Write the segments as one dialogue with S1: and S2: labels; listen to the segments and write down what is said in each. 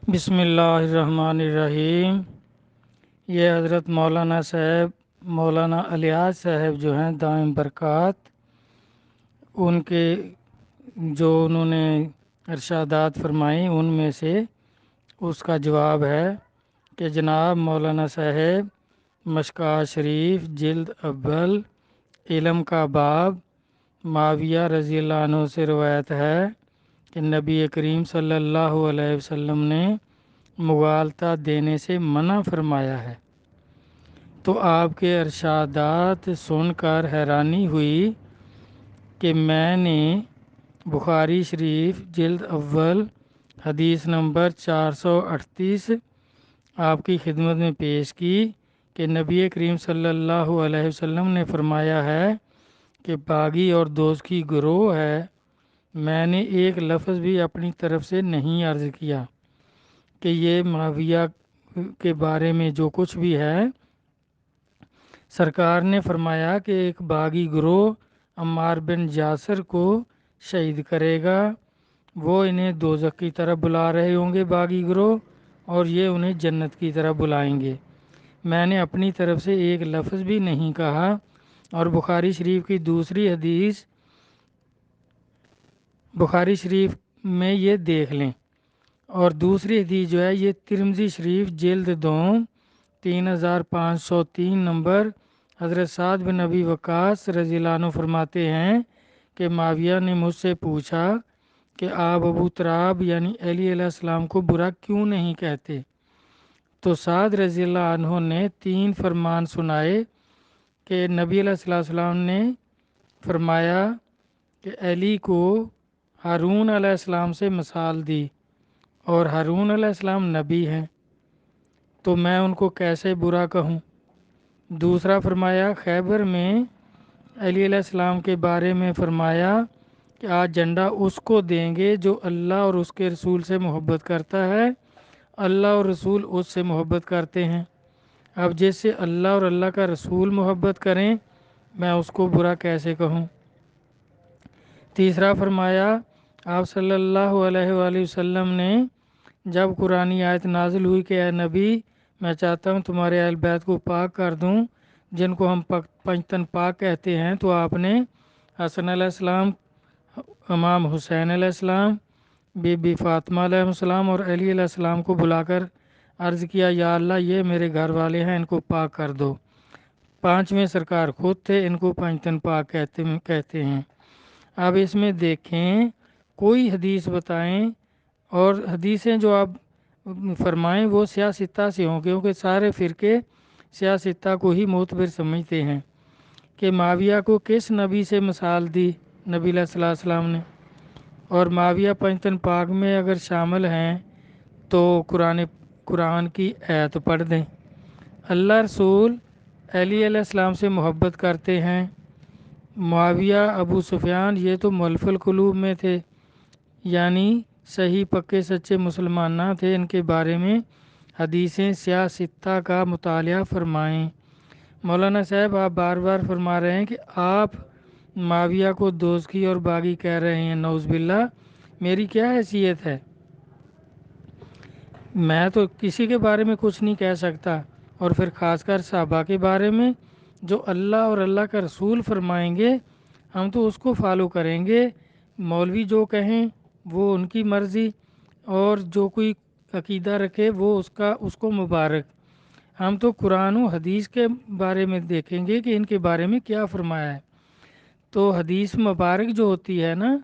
S1: بسم اللہ الرحمن الرحیم۔ یہ حضرت مولانا الیاس صاحب جو ہیں دائم برکات، ان کے جو انہوں نے ارشادات فرمائیں ان میں سے اس کا جواب ہے کہ جناب مولانا صاحب مشکوٰۃ شریف جلد اول علم کا باب معاویہ رضی اللہ عنہ سے روایت ہے کہ نبی کریم صلی اللہ علیہ وسلم نے مغالطہ دینے سے منع فرمایا ہے۔ تو آپ کے ارشادات سن کر حیرانی ہوئی کہ میں نے بخاری شریف جلد اول حدیث نمبر 438 آپ کی خدمت میں پیش کی کہ نبی کریم صلی اللہ علیہ وسلم نے فرمایا ہے کہ باغی اور دوزخی گروہ ہے۔ میں نے ایک لفظ بھی اپنی طرف سے نہیں عرض کیا کہ یہ معاویہ کے بارے میں جو کچھ بھی ہے، سرکار نے فرمایا کہ ایک باغی گروہ عمار بن یاسر کو شہید کرے گا، وہ انہیں دوزخ کی طرف بلا رہے ہوں گے باغی گروہ، اور یہ انہیں جنت کی طرف بلائیں گے۔ میں نے اپنی طرف سے ایک لفظ بھی نہیں کہا۔ اور بخاری شریف کی دوسری حدیث بخاری شریف میں یہ دیکھ لیں، اور دوسری حدیث جو ہے یہ ترمذی شریف جلد دوم 3503 نمبر، حضرت سعد بن ابی وقاص رضی اللہ عنہ فرماتے ہیں کہ معاویہ نے مجھ سے پوچھا کہ آپ ابو تراب یعنی علی علیہ السلام کو برا کیوں نہیں کہتے؟ تو سعد رضی اللہ عنہ نے 3 فرمان سنائے کہ نبی علیہ السلام نے فرمایا کہ علی کو ہارون علیہ السلام سے مثال دی، اور ہارون علیہ السلام نبی ہیں، تو میں ان کو کیسے برا کہوں؟ دوسرا فرمایا خیبر میں علی علیہ السلام کے بارے میں فرمایا کہ آج جھنڈا اس کو دیں گے جو اللہ اور اس کے رسول سے محبت کرتا ہے، اللہ اور رسول اس سے محبت کرتے ہیں۔ اب جس سے اللہ اور اللہ کا رسول محبت کریں، میں اس کو برا کیسے کہوں؟ تیسرا فرمایا آپ صلی اللہ علیہ وآلہ وسلم نے جب قرآنی آیت نازل ہوئی کہ اے نبی میں چاہتا ہوں تمہارے اہل بیت کو پاک کر دوں جن کو ہم پنجتن پاک کہتے ہیں، تو آپ نے حسن علیہ السلام، امام حسین علیہ السلام، بی بی فاطمہ علیہ السلام اور علی علیہ السلام کو بلا کر عرض کیا یا اللہ یہ میرے گھر والے ہیں، ان کو پاک کر دو۔ 5ویں سرکار خود تھے، ان کو پنجتن پاک کہتے ہیں۔ اب اس میں دیکھیں کوئی حدیث بتائیں، اور حدیثیں جو آپ فرمائیں وہ سیاستہ سے ہوں، کیونکہ سارے فرقے سیاستہ کو ہی معتبر سمجھتے ہیں، کہ معاویہ کو کس نبی سے مثال دی نبی علیہ السلام نے، اور معاویہ پنجتن پاک میں اگر شامل ہیں تو قرآن کی آیت پڑھ دیں۔ اللہ رسول علی علیہ السلام سے محبت کرتے ہیں۔ معاویہ ابو سفیان یہ تو مؤلف القلوب میں تھے، یعنی صحیح پکے سچے مسلمان نہ تھے۔ ان کے بارے میں حدیثیں سیاستہ کا مطالعہ فرمائیں۔ مولانا صاحب آپ بار بار فرما رہے ہیں کہ آپ معاویہ کو دوزخی اور باغی کہہ رہے ہیں، نعوذ باللہ، میری کیا حیثیت ہے؟ میں تو کسی کے بارے میں کچھ نہیں کہہ سکتا، اور پھر خاص کر صحابہ کے بارے میں جو اللہ اور اللہ کا رسول فرمائیں گے ہم تو اس کو فالو کریں گے۔ مولوی جو کہیں وہ ان کی مرضی، اور جو کوئی عقیدہ رکھے وہ اس کو مبارک۔ ہم تو قرآن و حدیث کے بارے میں دیکھیں گے کہ ان کے بارے میں کیا فرمایا ہے۔ تو حدیث مبارک جو ہوتی ہے نا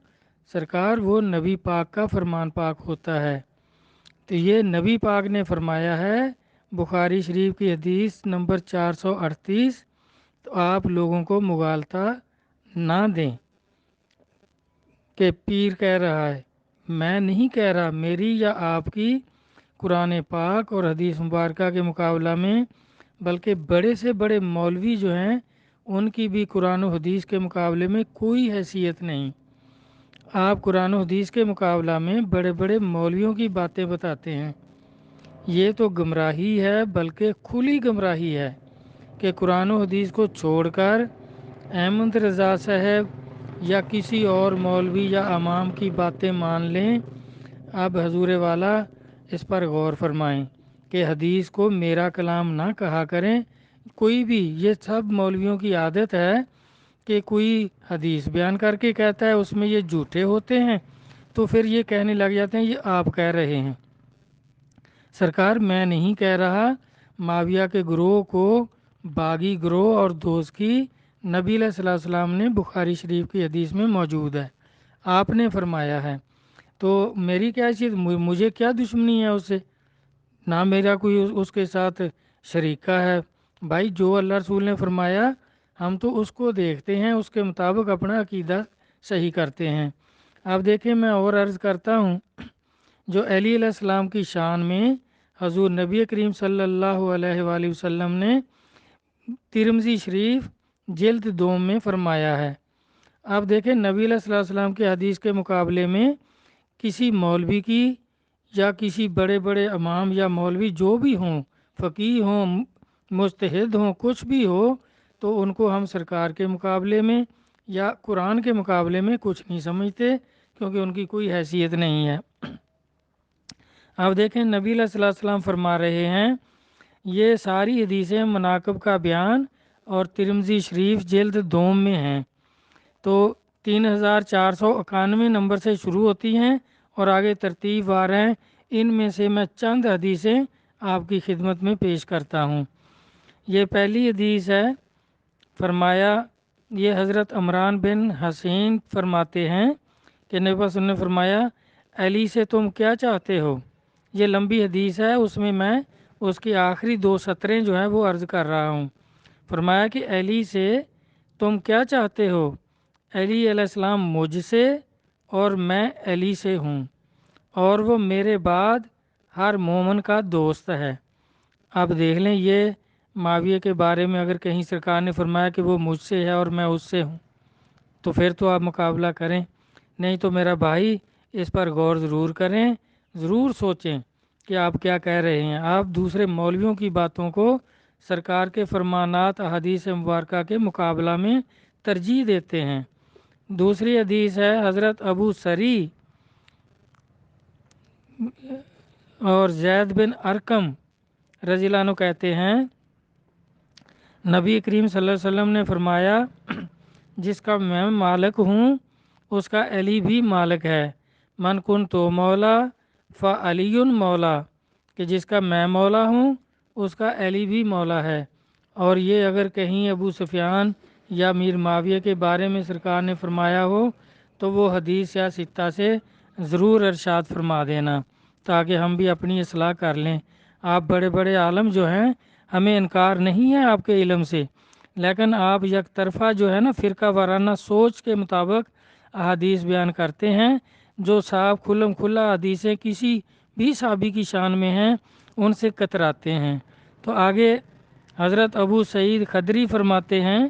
S1: سرکار، وہ نبی پاک کا فرمان پاک ہوتا ہے۔ تو یہ نبی پاک نے فرمایا ہے، بخاری شریف کی حدیث نمبر 438، تو آپ لوگوں کو مغالطہ نہ دیں کہ پیر کہہ رہا ہے۔ میں نہیں کہہ رہا، میری یا آپ کی قرآن پاک اور حدیث مبارکہ کے مقابلہ میں، بلکہ بڑے سے بڑے مولوی جو ہیں ان کی بھی قرآن و حدیث کے مقابلے میں کوئی حیثیت نہیں۔ آپ قرآن و حدیث کے مقابلہ میں بڑے بڑے مولویوں کی باتیں بتاتے ہیں۔ یہ تو گمراہی ہے، بلکہ کھلی گمراہی ہے کہ قرآن و حدیث کو چھوڑ کر احمد رضا صاحب یا کسی اور مولوی یا امام کی باتیں مان لیں۔ اب حضور والا اس پر غور فرمائیں کہ حدیث کو میرا کلام نہ کہا کریں کوئی بھی۔ یہ سب مولویوں کی عادت ہے کہ کوئی حدیث بیان کر کے کہتا ہے اس میں یہ جھوٹے ہوتے ہیں تو پھر یہ کہنے لگ جاتے ہیں یہ آپ کہہ رہے ہیں۔ سرکار میں نہیں کہہ رہا، معاویہ کے گروہ کو باغی گروہ اور دوست کی نبی علیہ الصلوۃ والسلام نے بخاری شریف کی حدیث میں موجود ہے، آپ نے فرمایا ہے، تو میری کیا چیز، مجھے کیا دشمنی ہے اس سے، نہ میرا کوئی اس کے ساتھ شریکہ ہے۔ بھائی جو اللہ رسول نے فرمایا ہم تو اس کو دیکھتے ہیں، اس کے مطابق اپنا عقیدہ صحیح کرتے ہیں۔ اب دیکھیں میں اور عرض کرتا ہوں، جو علی علیہ السلام کی شان میں حضور نبی کریم صلی اللہ علیہ وآلہ وسلم نے ترمذی شریف جلد دوم میں فرمایا ہے۔ اب دیکھیں نبی علیہ السلام کی حدیث کے مقابلے میں کسی مولوی کی یا کسی بڑے بڑے امام یا مولوی جو بھی ہوں، فقیہ ہوں، مجتہد ہوں، کچھ بھی ہو، تو ان کو ہم سرکار کے مقابلے میں یا قرآن کے مقابلے میں کچھ نہیں سمجھتے، کیونکہ ان کی کوئی حیثیت نہیں ہے۔ اب دیکھیں نبی علیہ السلام فرما رہے ہیں، یہ ساری حدیثیں مناقب کا بیان اور ترمذی شریف جلد دوم میں ہیں، تو 3491 نمبر سے شروع ہوتی ہیں اور آگے ترتیب وار ہیں۔ ان میں سے میں چند حدیثیں آپ کی خدمت میں پیش کرتا ہوں۔ یہ پہلی حدیث ہے، فرمایا، یہ حضرت عمران بن حسین فرماتے ہیں کہ نبی صلی اللہ علیہ وسلم نے فرمایا، علی سے تم کیا چاہتے ہو؟ یہ لمبی حدیث ہے، اس میں اس کی آخری 2 سطریں جو ہیں وہ عرض کر رہا ہوں۔ فرمایا کہ علی سے تم کیا چاہتے ہو؟ علی علیہ السلام مجھ سے اور میں علی سے ہوں، اور وہ میرے بعد ہر مومن کا دوست ہے۔ اب دیکھ لیں، یہ معاویہ کے بارے میں اگر کہیں سرکار نے فرمایا کہ وہ مجھ سے ہے اور میں اس سے ہوں، تو پھر تو آپ مقابلہ کریں، نہیں تو میرا بھائی اس پر غور ضرور کریں، ضرور سوچیں کہ آپ کیا کہہ رہے ہیں۔ آپ دوسرے مولویوں کی باتوں کو سرکار کے فرمانات احادیث مبارکہ کے مقابلہ میں ترجیح دیتے ہیں۔ دوسری حدیث ہے، حضرت ابو سری اور زید بن ارقم رضی اللہ عنہ کہتے ہیں، نبی کریم صلی اللہ علیہ وسلم نے فرمایا، جس کا میں مالک ہوں اس کا علی بھی مالک ہے، من کن تو مولا فعلی مولا، کہ جس کا میں مولا ہوں اس کا علی بھی مولا ہے۔ اور یہ اگر کہیں ابو سفیان یا میر معاویہ کے بارے میں سرکار نے فرمایا ہو تو وہ حدیث یا ستہ سے ضرور ارشاد فرما دینا، تاکہ ہم بھی اپنی اصلاح کر لیں۔ آپ بڑے بڑے عالم جو ہیں، ہمیں انکار نہیں ہے آپ کے علم سے، لیکن آپ یک طرفہ جو ہے نا فرقہ وارانہ سوچ کے مطابق احادیث بیان کرتے ہیں، جو صاحب کھلم کھلا حدیثیں کسی بھی صحابی کی شان میں ہیں ان سے کتراتے ہیں۔ تو آگے حضرت ابو سعید خدری فرماتے ہیں،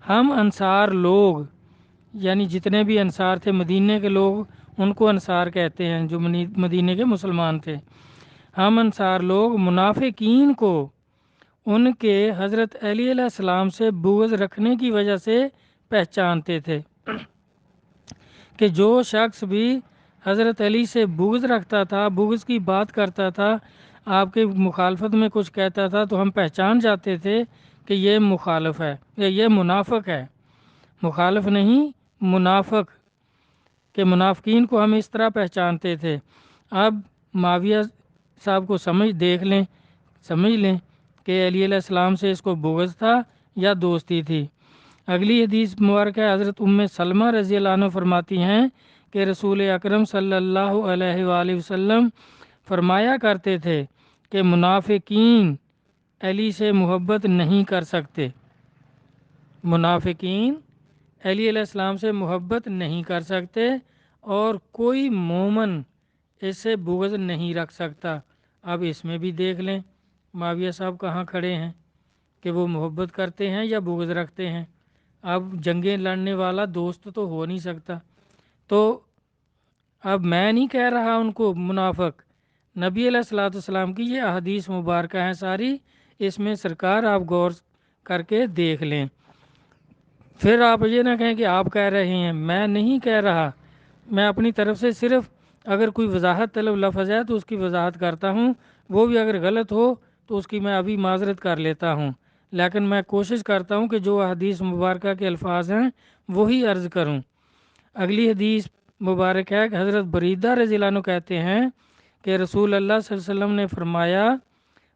S1: ہم انصار لوگ، یعنی جتنے بھی انصار تھے مدینے کے لوگ ان کو انصار کہتے ہیں جو مدینے کے مسلمان تھے، ہم انصار لوگ منافقین کو ان کے حضرت علی علیہ السلام سے بغض رکھنے کی وجہ سے پہچانتے تھے، کہ جو شخص بھی حضرت علی سے بغض رکھتا تھا، بغض کی بات کرتا تھا، آپ کے مخالفت میں کچھ کہتا تھا، تو ہم پہچان جاتے تھے کہ یہ مخالف ہے یا یہ منافق ہے، مخالف نہیں منافق، کہ منافقین کو ہم اس طرح پہچانتے تھے۔ اب معاویہ صاحب کو دیکھ لیں، سمجھ لیں کہ علی علیہ السلام سے اس کو بغض تھا یا دوستی تھی۔ اگلی حدیث مبارک ہے، حضرت ام سلمہ رضی اللہ عنہ فرماتی ہیں کہ رسول اکرم صلی اللہ علیہ وآلہ وسلم فرمایا کرتے تھے کہ منافقین علی سے محبت نہیں کر سکتے، منافقین علی علیہ السلام سے محبت نہیں کر سکتے، اور کوئی مومن اس سے بغض نہیں رکھ سکتا۔ اب اس میں بھی دیکھ لیں معاویہ صاحب کہاں کھڑے ہیں کہ وہ محبت کرتے ہیں یا بغض رکھتے ہیں۔ اب جنگیں لڑنے والا دوست تو ہو نہیں سکتا، تو اب میں نہیں کہہ رہا ان کو منافق، نبی علیہ الصلوۃ والسلام کی یہ احادیث مبارکہ ہیں ساری، اس میں سرکار آپ غور کر کے دیکھ لیں، پھر آپ یہ نہ کہیں کہ آپ کہہ رہے ہیں، میں نہیں کہہ رہا، میں اپنی طرف سے صرف اگر کوئی وضاحت طلب لفظ ہے تو اس کی وضاحت کرتا ہوں، وہ بھی اگر غلط ہو تو اس کی میں ابھی معذرت کر لیتا ہوں، لیکن میں کوشش کرتا ہوں کہ جو حدیث مبارکہ کے الفاظ ہیں وہی عرض کروں۔ اگلی حدیث مبارک ہے کہ حضرت بریدہ رضی اللہ عنہ کہتے ہیں کہ رسول اللہ صلی اللہ علیہ وسلم نے فرمایا،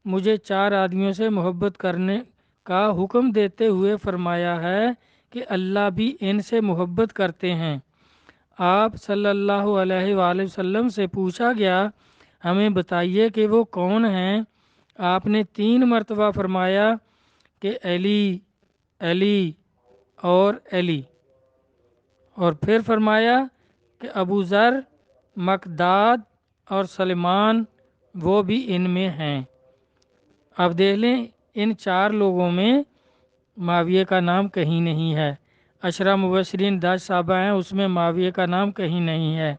S1: مجھے 4 آدمیوں سے محبت کرنے کا حکم دیتے ہوئے فرمایا ہے کہ اللہ بھی ان سے محبت کرتے ہیں۔ آپ صلی اللہ علیہ وآلہ وسلم سے پوچھا گیا، ہمیں بتائیے کہ وہ کون ہیں؟ آپ نے 3 مرتبہ فرمایا کہ علی، علی اور علی، اور پھر فرمایا کہ ابو ذر، مقداد اور سلمان وہ بھی ان میں ہیں۔ اب دیکھ لیں ان 4 لوگوں میں معاویہ کا نام کہیں نہیں ہے۔ عشرہ مبشرین 10 صحابہ ہیں، اس میں معاویہ کا نام کہیں نہیں ہے۔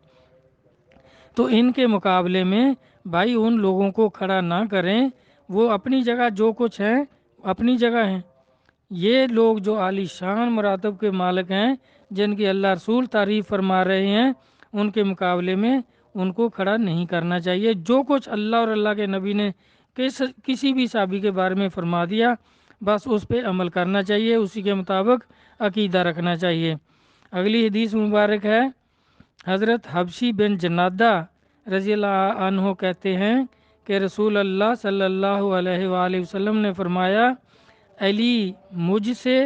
S1: تو ان کے مقابلے میں بھائی ان لوگوں کو کھڑا نہ کریں، وہ اپنی جگہ جو کچھ ہیں اپنی جگہ ہیں۔ یہ لوگ جو عالی شان مراتب کے مالک ہیں، جن کی اللہ رسول تعریف فرما رہے ہیں، ان کے مقابلے میں ان کو کھڑا نہیں کرنا چاہیے۔ جو کچھ اللہ اور اللہ کے نبی نے کسی بھی صحابی کے بارے میں فرما دیا، بس اس پہ عمل کرنا چاہیے، اسی کے مطابق عقیدہ رکھنا چاہیے۔ اگلی حدیث مبارک ہے، حضرت حبشی بن جنادہ رضی اللہ عنہ کہتے ہیں کہ رسول اللہ صلی اللہ علیہ وآلہ وسلم نے فرمایا، علی مجھ سے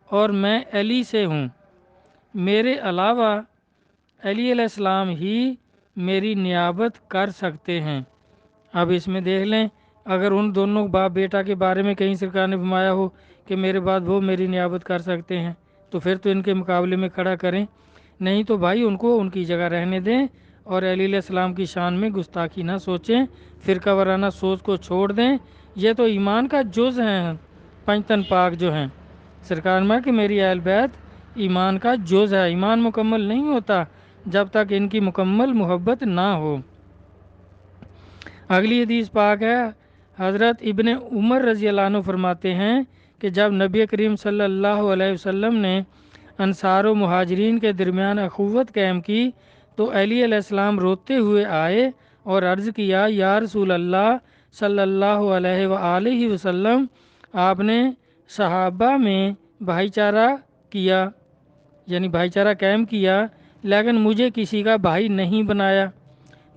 S1: اور میں علی سے ہوں، میرے علاوہ علی علیہ السلام ہی میری نیابت کر سکتے ہیں۔ اب اس میں دیکھ لیں، اگر ان دونوں باپ بیٹا کے بارے میں کہیں سرکار نے فرمایا ہو کہ میرے بعد وہ میری نیابت کر سکتے ہیں، تو پھر تو ان کے مقابلے میں کھڑا کریں، نہیں تو بھائی ان کو ان کی جگہ رہنے دیں اور علی علیہ السلام کی شان میں گستاخی نہ سوچیں، فرقہ وارانہ سوچ کو چھوڑ دیں۔ یہ تو ایمان کا جز ہیں، 5 تن پاک جو ہیں، سرکار میں کہ میری اہل بیت ایمان کا جز ہے۔ ایمان مکمل نہیں ہوتا جب تک ان کی مکمل محبت نہ ہو۔ اگلی حدیث پاک ہے، حضرت ابن عمر رضی اللہ عنہ فرماتے ہیں کہ جب نبی کریم صلی اللہ علیہ وسلم نے انصار و مہاجرین کے درمیان اخوت قائم کی تو علی علیہ السلام روتے ہوئے آئے اور عرض کیا، یا رسول اللہ صلی اللہ علیہ وآلہ وسلم، آپ نے صحابہ میں بھائی چارہ کیا، یعنی بھائی چارہ قائم کیا، لیکن مجھے کسی کا بھائی نہیں بنایا۔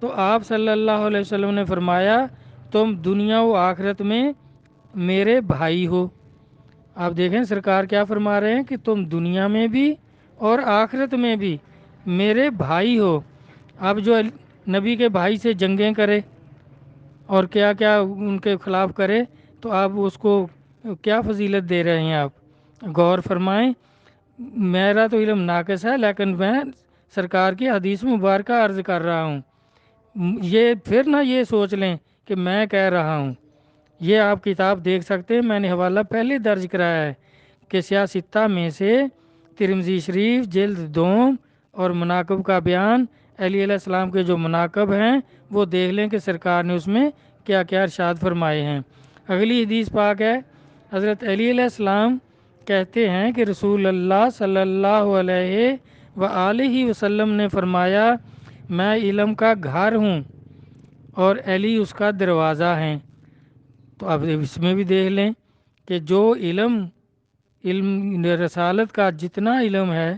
S1: تو آپ صلی اللہ علیہ وسلم نے فرمایا، تم دنیا و آخرت میں میرے بھائی ہو۔ آپ دیکھیں سرکار کیا فرما رہے ہیں کہ تم دنیا میں بھی اور آخرت میں بھی میرے بھائی ہو۔ اب جو نبی کے بھائی سے جنگیں کرے اور کیا کیا ان کے خلاف کرے، تو آپ اس کو کیا فضیلت دے رہے ہیں؟ آپ غور فرمائیں۔ میرا تو علم ناقص ہے، لیکن میں سرکار کی حدیث مبارکہ عرض کر رہا ہوں۔ یہ پھر نہ یہ سوچ لیں کہ میں کہہ رہا ہوں۔ یہ آپ کتاب دیکھ سکتے ہیں، میں نے حوالہ پہلے درج کرایا ہے کہ سیاہ ستہ میں سے ترمذی شریف جلد 2 اور مناقب کا بیان، علی علیہ السلام کے جو مناقب ہیں وہ دیکھ لیں کہ سرکار نے اس میں کیا کیا ارشاد فرمائے ہیں۔ اگلی حدیث پاک ہے، حضرت علی علیہ السلام کہتے ہیں کہ رسول اللہ صلی اللہ علیہ وآلہ وسلم نے فرمایا، میں علم کا گھر ہوں اور علی اس کا دروازہ ہیں۔ تو اب اس میں بھی دیکھ لیں کہ جو علم رسالت کا جتنا علم ہے،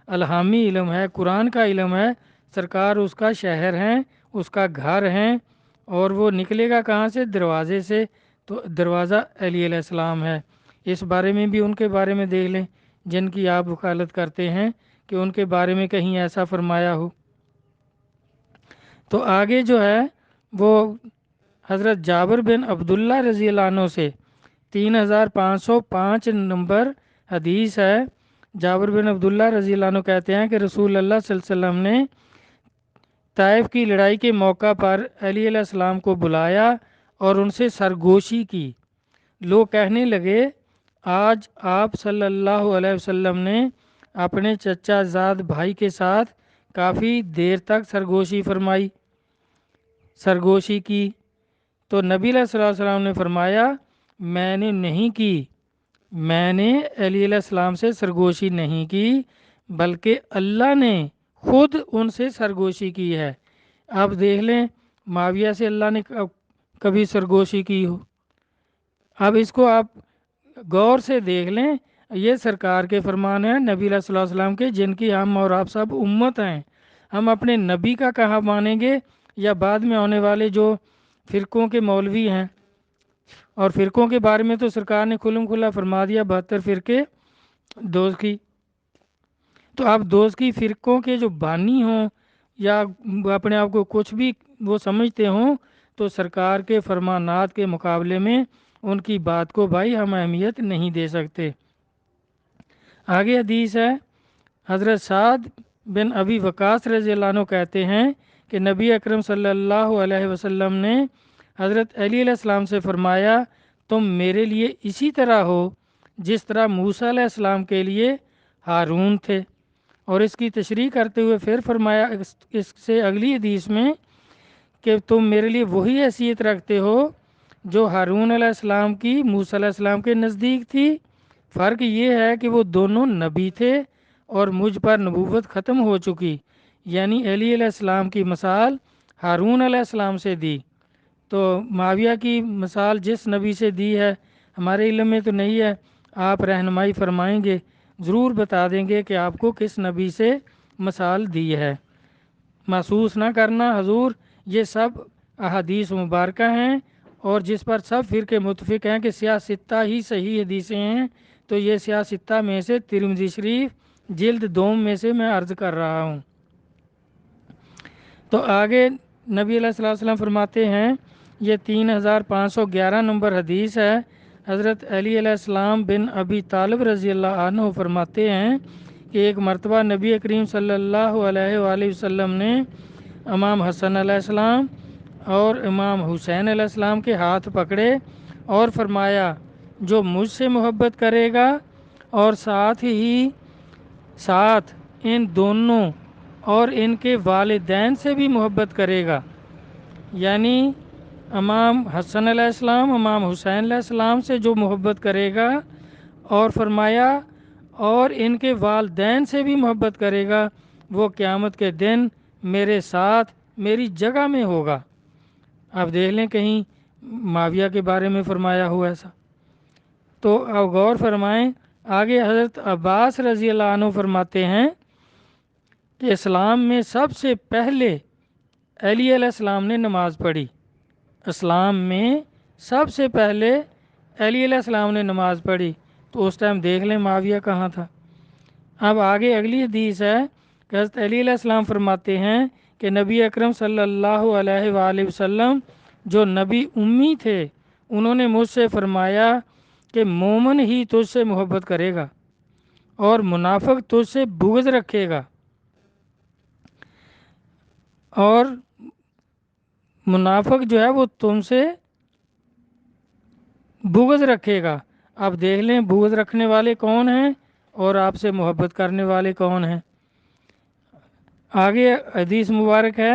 S1: الہامی علم ہے، قرآن کا علم ہے، سرکار اس کا شہر ہیں، اس کا گھر ہیں، اور وہ نکلے گا کہاں سے؟ دروازے سے۔ تو دروازہ علی علیہ السلام ہے۔ اس بارے میں بھی ان کے بارے میں دیکھ لیں جن کی آپ وکالت کرتے ہیں کہ ان کے بارے میں کہیں ایسا فرمایا ہو۔ تو آگے جو ہے وہ حضرت جابر بن عبداللہ رضی اللہ عنہ سے 3505 نمبر حدیث ہے۔ جابر بن عبداللہ رضی اللہ عنہ کہتے ہیں کہ رسول اللہ صلی اللہ علیہ وسلم نے طائف کی لڑائی کے موقع پر علی علیہ السلام کو بلایا اور ان سے سرگوشی کی۔ لوگ کہنے لگے، آج آپ صلی اللہ علیہ وسلم نے اپنے چچا زاد بھائی کے ساتھ کافی دیر تک سرگوشی کی۔ تو نبی علیہ الصلوۃ والسلام نے فرمایا، میں نے نہیں کی، میں نے علی علیہ السلام سے سرگوشی نہیں کی، بلکہ اللہ نے خود ان سے سرگوشی کی ہے۔ آپ دیکھ لیں معاویہ سے اللہ نے کبھی سرگوشی کی ہو؟ اب اس کو آپ غور سے دیکھ لیں، یہ سرکار کے فرمان ہیں نبی علیہ الصلوۃ والسلام کے، جن کی ہم اور آپ سب امت ہیں۔ ہم اپنے نبی کا کہاں مانیں گے، یا بعد میں آنے والے جو فرقوں کے مولوی ہیں؟ اور فرقوں کے بارے میں تو سرکار نے کھلم کھلا فرما دیا، 72 فرقے دوست کی۔ تو آپ دوست کی فرقوں کے جو بانی ہوں یا اپنے آپ کو کچھ بھی وہ سمجھتے ہوں، تو سرکار کے فرمانات کے مقابلے میں ان کی بات کو بھائی ہم اہمیت نہیں دے سکتے۔ آگے حدیث ہے، حضرت سعد بن ابی وقاص رضی اللہ عنہ کہتے ہیں کہ نبی اکرم صلی اللہ علیہ وسلم نے حضرت علی علیہ السلام سے فرمایا، تم میرے لیے اسی طرح ہو جس طرح موسیٰ علیہ السلام کے لیے ہارون تھے۔ اور اس کی تشریح کرتے ہوئے پھر فرمایا اس سے اگلی حدیث میں کہ تم میرے لیے وہی حیثیت رکھتے ہو جو ہارون علیہ السلام کی موسیٰ علیہ السلام کے نزدیک تھی۔ فرق یہ ہے کہ وہ دونوں نبی تھے اور مجھ پر نبوت ختم ہو چکی، یعنی علی علیہ السلام کی مثال ہارون علیہ السلام سے دی۔ تو معاویہ کی مثال جس نبی سے دی ہے ہمارے علم میں تو نہیں ہے، آپ رہنمائی فرمائیں گے، ضرور بتا دیں گے کہ آپ کو کس نبی سے مثال دی ہے۔ محسوس نہ کرنا حضور، یہ سب احادیث مبارکہ ہیں اور جس پر سب فرقے متفق ہیں کہ سیاہ ستہ ہی صحیح حدیثیں ہیں، تو یہ سیاہ ستہ میں سے ترمذی شریف جلد دوم میں سے میں عرض کر رہا ہوں۔ تو آگے نبی علیہ الصلوۃ والسلام فرماتے ہیں، یہ 3511 نمبر حدیث ہے، حضرت علی علیہ السلام بن ابی طالب رضی اللہ عنہ فرماتے ہیں کہ ایک مرتبہ نبی کریم صلی اللہ علیہ وآلہ وسلم نے امام حسن علیہ السلام اور امام حسین علیہ السلام کے ہاتھ پکڑے اور فرمایا، جو مجھ سے محبت کرے گا اور ساتھ ہی ساتھ ان دونوں اور ان کے والدین سے بھی محبت کرے گا، یعنی امام حسن علیہ السلام امام حسین علیہ السلام سے جو محبت کرے گا، اور فرمایا اور ان کے والدین سے بھی محبت کرے گا، وہ قیامت کے دن میرے ساتھ میری جگہ میں ہوگا۔ آپ دیکھ لیں کہیں معاویہ کے بارے میں فرمایا ہوا ایسا؟ تو آپ غور فرمائیں۔ آگے حضرت عباس رضی اللہ عنہ فرماتے ہیں کہ اسلام میں سب سے پہلے علی علیہ السلام نے نماز پڑھی۔ اسلام میں سب سے پہلے علی علیہ السلام نے نماز پڑھی، تو اس ٹائم دیکھ لیں معاویہ کہاں تھا۔ اب آگے اگلی حدیث ہے کہ حضرت علی علیہ السلام فرماتے ہیں کہ نبی اکرم صلی اللہ علیہ وآلہ وسلم جو نبی امی تھے، انہوں نے مجھ سے فرمایا کہ مومن ہی تجھ سے محبت کرے گا اور منافق تجھ سے بغض رکھے گا، اور منافق جو ہے وہ تم سے بغض رکھے گا۔ اب دیکھ لیں بغض رکھنے والے کون ہیں اور آپ سے محبت کرنے والے کون ہیں۔ آگے حدیث مبارک ہے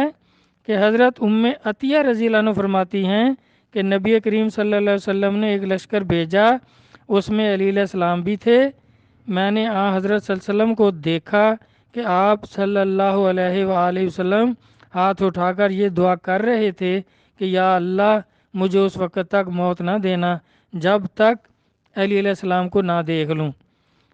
S1: کہ حضرت ام عطیہ رضی اللہ عنہ فرماتی ہیں کہ نبی کریم صلی اللہ علیہ وسلم نے ایک لشکر بھیجا، اس میں علی علیہ السلام بھی تھے۔ میں نے حضرت صلی اللہ علیہ وسلم کو دیکھا کہ آپ صلی اللہ علیہ وآلہ وسلم ہاتھ اٹھا کر یہ دعا کر رہے تھے کہ یا اللہ مجھے اس وقت تک موت نہ دینا جب تک علی علیہ السلام کو نہ دیکھ لوں۔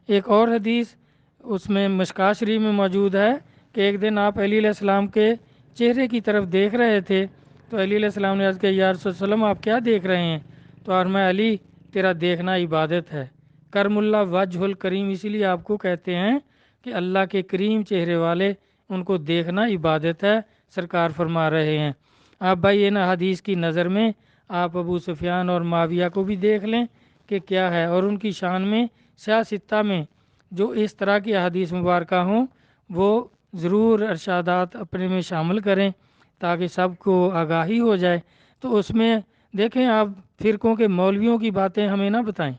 S1: ایک اور حدیث اس میں مشکوٰۃ شریف میں موجود ہے کہ ایک دن آپ علی علیہ السلام کے چہرے کی طرف دیکھ رہے تھے، تو علی علیہ السلام نے عرض کیا، یا رسول اللہ وسلم آپ کیا دیکھ رہے ہیں؟ تو فرمایا، علی تیرا دیکھنا عبادت ہے۔ کرم اللہ وجہ الکریم، اسی لیے آپ کو کہتے ہیں کہ اللہ کے کریم چہرے والے، ان کو دیکھنا عبادت ہے، سرکار فرما رہے ہیں۔ آپ بھائی ان حدیث کی نظر میں آپ ابو سفیان اور معاویہ کو بھی دیکھ لیں کہ کیا ہے، اور ان کی شان میں سیاستہ میں جو اس طرح کی احادیث مبارکہ ہوں وہ ضرور ارشادات اپنے میں شامل کریں تاکہ سب کو آگاہی ہو جائے۔ تو اس میں دیکھیں آپ فرقوں کے مولویوں کی باتیں ہمیں نہ بتائیں،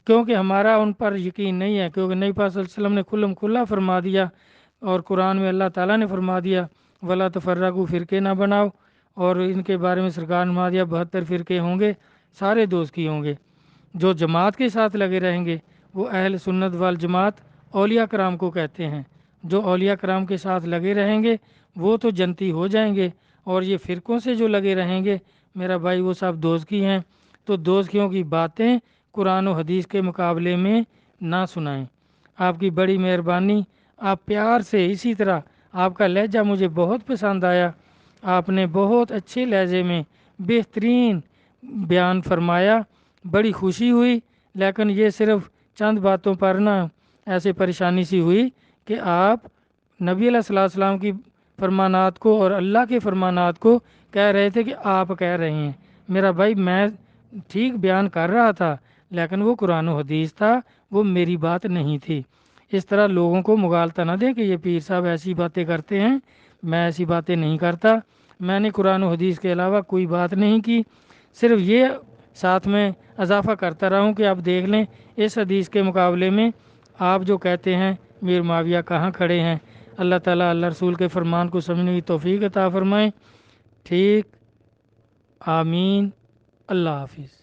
S1: کیونکہ ہمارا ان پر یقین نہیں ہے، کیونکہ نبی پاک صلی اللہ علیہ وسلم نے کھلم کھلا فرما دیا، اور قرآن میں اللہ تعالیٰ نے فرما دیا ولا تفرقوا، فرقے نہ بناؤ، اور ان کے بارے میں سرکار نے فرما دیا 72 فرقے ہوں گے، سارے دوست کی ہوں گے۔ جو جماعت کے ساتھ لگے رہیں گے وہ اہل سنت والجماعت اولیاء کرام کو کہتے ہیں، جو اولیاء کرام کے ساتھ لگے رہیں گے وہ تو جنتی ہو جائیں گے، اور یہ فرقوں سے جو لگے رہیں گے میرا بھائی وہ سب دوزخی ہیں۔ تو دوزخیوں کی باتیں قرآن و حدیث کے مقابلے میں نہ سنائیں۔ آپ کی بڑی مہربانی، آپ پیار سے اسی طرح، آپ کا لہجہ مجھے بہت پسند آیا، آپ نے بہت اچھے لہجے میں بہترین بیان فرمایا، بڑی خوشی ہوئی۔ لیکن یہ صرف چند باتوں پر نہ ایسے پریشانی سی ہوئی کہ آپ نبی علیہ الصلوۃ والسلام کی فرمانات کو اور اللہ کے فرمانات کو کہہ رہے تھے کہ آپ کہہ رہے ہیں۔ میرا بھائی میں ٹھیک بیان کر رہا تھا، لیکن وہ قرآن و حدیث تھا، وہ میری بات نہیں تھی۔ اس طرح لوگوں کو مغالطہ نہ دیں کہ یہ پیر صاحب ایسی باتیں کرتے ہیں، میں ایسی باتیں نہیں کرتا۔ میں نے قرآن و حدیث کے علاوہ کوئی بات نہیں کی، صرف یہ ساتھ میں اضافہ کرتا رہا ہوں کہ آپ دیکھ لیں اس حدیث کے مقابلے میں آپ جو کہتے ہیں میر معاویہ کہاں کھڑے ہیں۔ اللہ تعالیٰ اللہ رسول کے فرمان کو سمجھنے کی توفیق عطا فرمائیں۔ ٹھیک، آمین، اللہ حافظ۔